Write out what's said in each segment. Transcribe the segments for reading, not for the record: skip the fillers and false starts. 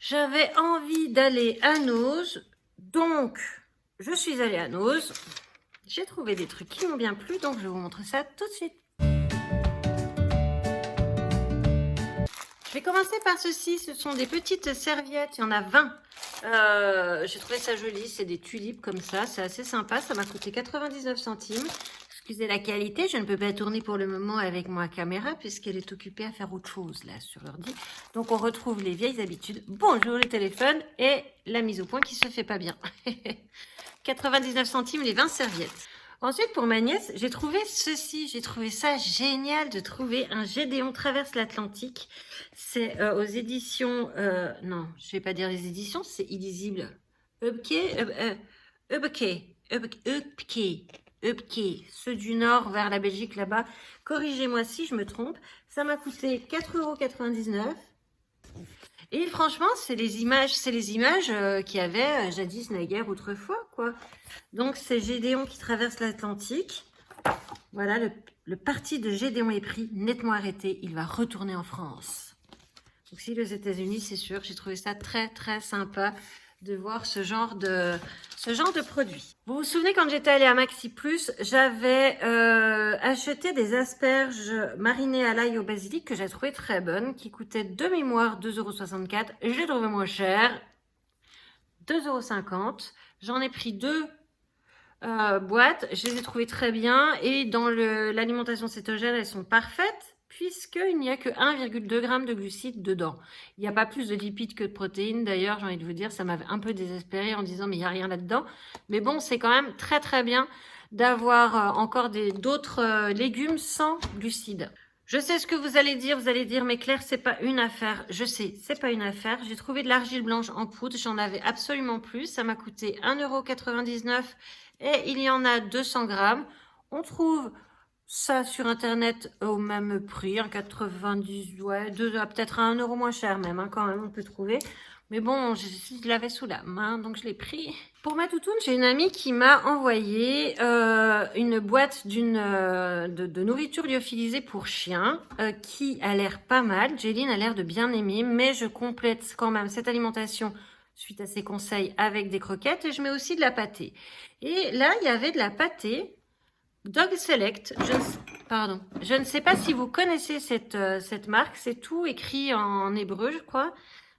J'avais envie d'aller à Noz, donc je suis allée à Noz. J'ai trouvé des trucs qui m'ont bien plu, donc je vais vous montrer ça tout de suite. Je vais commencer par ceci, ce sont des petites serviettes, il y en a 20. J'ai trouvé ça joli, c'est des tulipes comme ça, c'est assez sympa, ça m'a coûté 99 centimes. Excusez la qualité, je ne peux pas tourner pour le moment avec ma caméra puisqu'elle est occupée à faire autre chose là sur l'ordi. Donc on retrouve les vieilles habitudes. Bonjour les téléphones et la mise au point qui se fait pas bien. 99 centimes les 20 serviettes. Ensuite pour ma nièce, j'ai trouvé ceci. J'ai trouvé ça génial de trouver un Gédéon traverse l'Atlantique. C'est aux éditions... non, je vais pas dire les éditions, c'est illisible. Ceux du nord vers la Belgique là-bas. Corrigez-moi si je me trompe. Ça m'a coûté 4,99 €. Et franchement, c'est les images qu'il y avait jadis, naguère, autrefois, quoi. Donc, c'est Gédéon qui traverse l'Atlantique. Voilà, le parti de Gédéon est pris, nettement arrêté. Il va retourner en France. Donc, si les États-Unis, c'est sûr, j'ai trouvé ça très, très sympa de voir ce genre de produit. Vous vous souvenez quand j'étais allée à Maxi Plus, j'avais acheté des asperges marinées à l'ail au basilic que j'ai trouvé très bonnes, qui coûtaient de mémoire 2,64 €. J'ai trouvé moins cher, 2,50 €. J'en ai pris deux boîtes, je les ai trouvées très bien et dans l'alimentation cétogène, elles sont parfaites puisqu'il n'y a que 1,2 g de glucides dedans. Il n'y a pas plus de lipides que de protéines. D'ailleurs, j'ai envie de vous dire, ça m'avait un peu désespérée en disant mais il n'y a rien là-dedans. Mais bon, c'est quand même très très bien d'avoir encore d'autres légumes sans glucides. Je sais ce que vous allez dire mais Claire, c'est pas une affaire. Je sais, c'est pas une affaire. J'ai trouvé de l'argile blanche en poudre, j'en avais absolument plus. Ça m'a coûté 1,99 € et il y en a 200 grammes. On trouve ça sur internet au même prix, 90, ouais, peut-être à 1 € moins cher même, hein, quand même, on peut trouver. Mais bon, je l'avais sous la main, donc je l'ai pris. Pour ma toutoune, j'ai une amie qui m'a envoyé une boîte de nourriture lyophilisée pour chiens qui a l'air pas mal. Jéline a l'air de bien aimer, mais je complète quand même cette alimentation suite à ses conseils avec des croquettes et je mets aussi de la pâtée. Et là, il y avait de la pâtée Dog Select. Je ne sais pas si vous connaissez cette marque. C'est tout écrit en hébreu, je crois.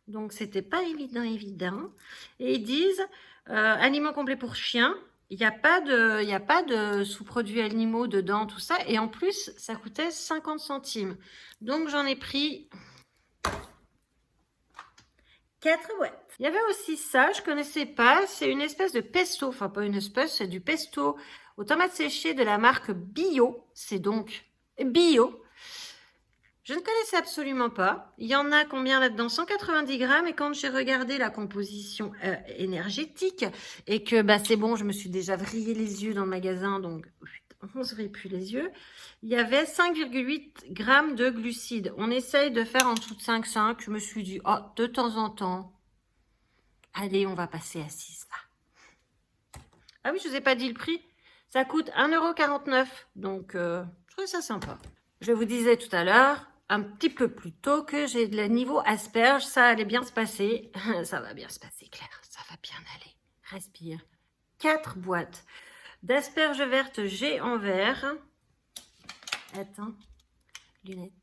Donc, c'était pas évident. Et ils disent aliments complets pour chiens. Il n'y a pas de sous-produits animaux dedans, tout ça. Et en plus, ça coûtait 50 centimes. Donc, j'en ai pris 4 boîtes. Il y avait aussi ça, je connaissais pas. C'est une espèce de pesto. Enfin, pas une espèce, c'est du pesto aux tomates séchées de la marque Bio. C'est donc bio. Je ne connaissais absolument pas. Il y en a combien là-dedans? 190 grammes. Et quand j'ai regardé la composition énergétique et que bah, c'est bon, je me suis déjà vrillé les yeux dans le magasin, donc on ne se vrille plus les yeux. Il y avait 5,8 grammes de glucides. On essaye de faire en dessous de 5,5. Je me suis dit, oh, de temps en temps, allez, on va passer à 6. Ah oui, je ne vous ai pas dit le prix. Ça coûte 1,49 €. Donc, je trouve ça sympa. Je vous disais tout à l'heure, un petit peu plus tôt, que j'ai le niveau asperge. Ça allait bien se passer. Ça va bien se passer, Claire. Ça va bien aller. Respire. 4 boîtes d'asperges vertes G en vert. Attends. Lunettes.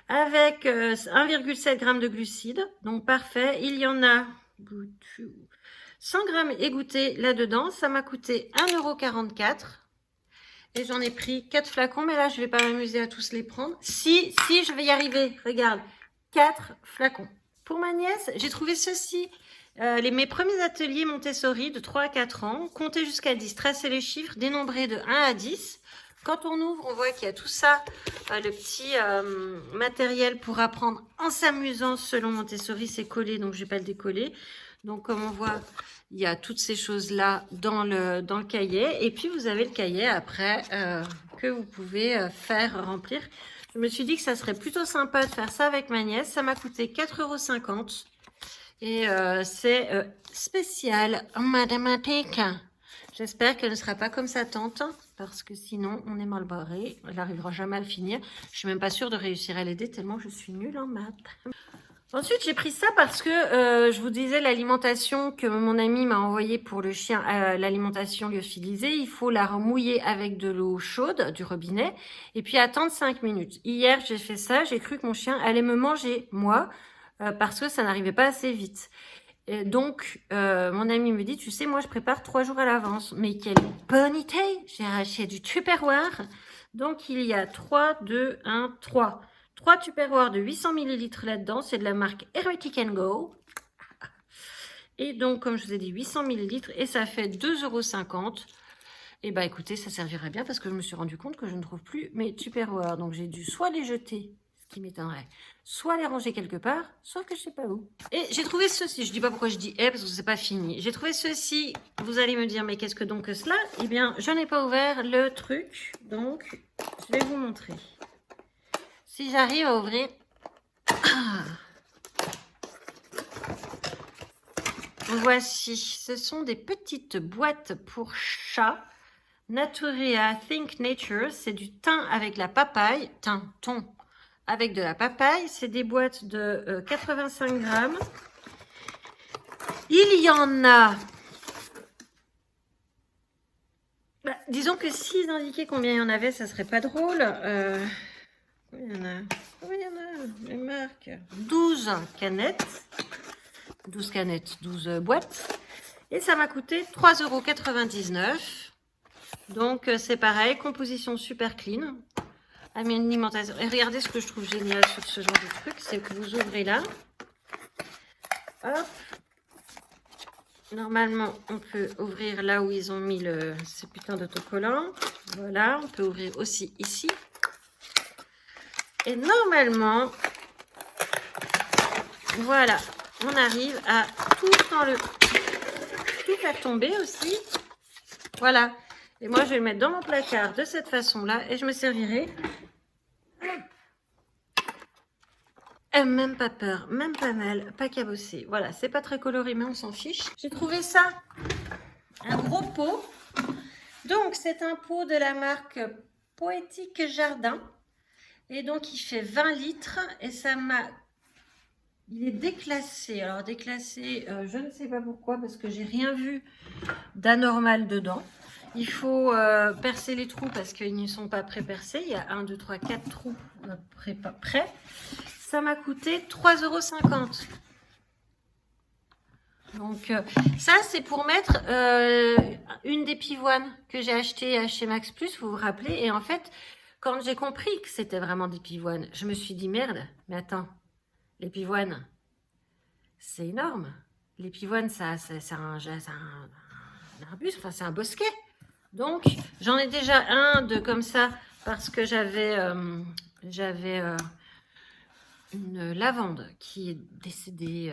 Avec 1,7 g de glucides. Donc, parfait. Il y en a 100 grammes égouttés là-dedans. Ça m'a coûté 1,44 €. Et j'en ai pris 4 flacons. Mais là, je ne vais pas m'amuser à tous les prendre. Si, je vais y arriver. Regarde. 4 flacons. Pour ma nièce, j'ai trouvé ceci. Mes premiers ateliers Montessori de 3 à 4 ans. Compter jusqu'à 10. Tracer les chiffres. Dénombrer de 1 à 10. Quand on ouvre, on voit qu'il y a tout ça, le petit matériel pour apprendre en s'amusant. Selon Montessori, c'est collé, donc je ne vais pas le décoller. Donc, comme on voit, il y a toutes ces choses-là dans le cahier. Et puis, vous avez le cahier après que vous pouvez faire remplir. Je me suis dit que ça serait plutôt sympa de faire ça avec ma nièce. Ça m'a coûté 4,50 €. Et c'est spécial en mathématiques. J'espère qu'elle ne sera pas comme sa tante, parce que sinon, on est mal barré. Elle n'arrivera jamais à le finir. Je suis même pas sûre de réussir à l'aider, tellement je suis nulle en maths. Ensuite, j'ai pris ça parce que je vous disais l'alimentation que mon ami m'a envoyée pour le chien, l'alimentation lyophilisée, il faut la remouiller avec de l'eau chaude du robinet et puis attendre 5 minutes. Hier, j'ai fait ça, j'ai cru que mon chien allait me manger, moi, parce que ça n'arrivait pas assez vite. Et donc, mon ami me dit, tu sais, moi, je prépare 3 jours à l'avance. Mais quelle bonne idée! J'ai acheté du Tupperware. Donc, il y a 3, 2, 1, 3. 3 Tupperware de 800 ml là-dedans. C'est de la marque Hermetic & Go. Et donc, comme je vous ai dit, 800 ml. Et ça fait 2,50 €. Et bah, écoutez, ça servirait bien parce que je me suis rendu compte que je ne trouve plus mes Tupperware. Donc, j'ai dû soit les jeter, qui m'étonnerait, soit les ranger quelque part, sauf que je sais pas où. Et j'ai trouvé ceci, je dis pas pourquoi je dis parce que c'est pas fini. J'ai trouvé ceci, vous allez me dire mais qu'est-ce que donc que cela? Eh bien, je n'ai pas ouvert le truc, donc je vais vous montrer. Si j'arrive à ouvrir... Voici, ce sont des petites boîtes pour chats. Naturia Think Nature, c'est du thym avec la papaye, thon. Avec de la papaye, c'est des boîtes de 85 grammes. Il y en a... Bah, disons que s'ils indiquaient combien il y en avait, ça serait pas drôle. Combien il y en a? Combien il y en a? Les marques. 12 canettes. 12 canettes, 12 boîtes. Et ça m'a coûté 3,99 €. Donc c'est pareil, composition super clean. Alimentation. Et regardez ce que je trouve génial sur ce genre de truc, c'est que vous ouvrez là. Hop. Normalement, on peut ouvrir là où ils ont mis ces putains d'autocollants. Voilà, on peut ouvrir aussi ici. Et normalement, voilà, on arrive à tout faire tomber aussi. Voilà. Et moi, je vais le mettre dans mon placard de cette façon-là et je me servirai. Même pas peur, même pas mal, pas cabossé. Voilà, c'est pas très coloré, mais on s'en fiche. J'ai trouvé ça, un gros pot. Donc, c'est un pot de la marque Poétique Jardin. Et donc, il fait 20 litres. Et ça m'a... Il est déclassé. Alors, déclassé, je ne sais pas pourquoi, parce que j'ai rien vu d'anormal dedans. Il faut percer les trous parce qu'ils ne sont pas pré-percés. Il y a 1, 2, 3, 4 trous prêts. Ça m'a coûté 3,50 €. Donc ça c'est pour mettre une des pivoines que j'ai achetées chez Max Plus, vous vous rappelez. Et en fait, quand j'ai compris que c'était vraiment des pivoines, je me suis dit merde, mais attends, les pivoines, c'est énorme. Les pivoines, c'est un arbuste, enfin c'est un bosquet. Donc j'en ai déjà un de comme ça parce que j'avais une lavande qui est décédée.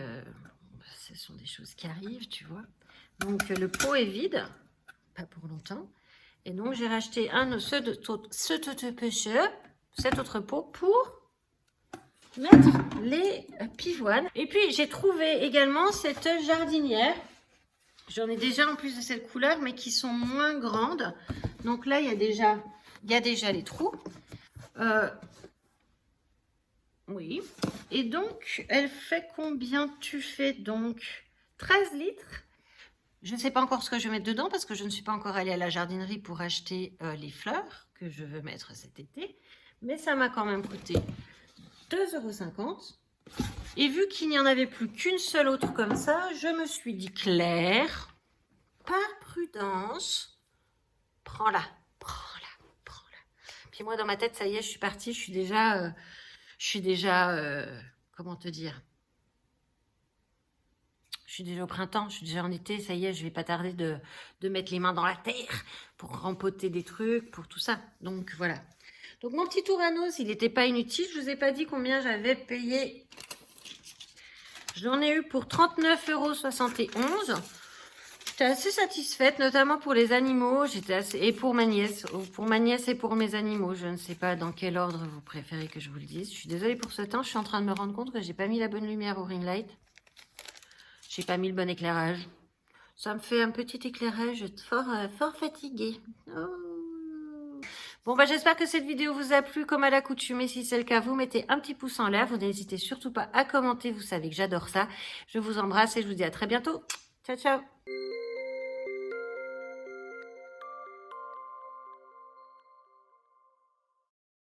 Ce sont des choses qui arrivent, tu vois. Donc le pot est vide, pas pour longtemps. Et donc j'ai racheté cet autre pot pour mettre les pivoines. Et puis j'ai trouvé également cette jardinière. J'en ai déjà en plus de cette couleur, mais qui sont moins grandes. Donc là, il y a déjà les trous. Oui. Et donc, elle fait combien tu fais donc 13 litres. Je ne sais pas encore ce que je vais mettre dedans parce que je ne suis pas encore allée à la jardinerie pour acheter les fleurs que je veux mettre cet été. Mais ça m'a quand même coûté 2,50 €. Et vu qu'il n'y en avait plus qu'une seule autre comme ça, je me suis dit, Claire, par prudence, prends-la. Puis moi, dans ma tête, ça y est, je suis partie, je suis déjà, comment te dire, je suis déjà au printemps, je suis déjà en été, ça y est, je vais pas tarder de mettre les mains dans la terre pour rempoter des trucs, pour tout ça. Donc voilà. Donc mon petit Touranos, il n'était pas inutile, je vous ai pas dit combien j'avais payé. J'en ai eu pour 39,71 €. J'étais assez satisfaite, notamment pour les animaux. Et pour ma nièce. Pour ma nièce et pour mes animaux. Je ne sais pas dans quel ordre vous préférez que je vous le dise. Je suis désolée pour ce temps. Je suis en train de me rendre compte que j'ai pas mis la bonne lumière au ring light. J'ai pas mis le bon éclairage. Ça me fait un petit éclairage fort fatigué. Oh. Bon, bah, j'espère que cette vidéo vous a plu comme à l'accoutumée. Si c'est le cas, vous mettez un petit pouce en l'air. Vous n'hésitez surtout pas à commenter. Vous savez que j'adore ça. Je vous embrasse et je vous dis à très bientôt. Ciao, ciao.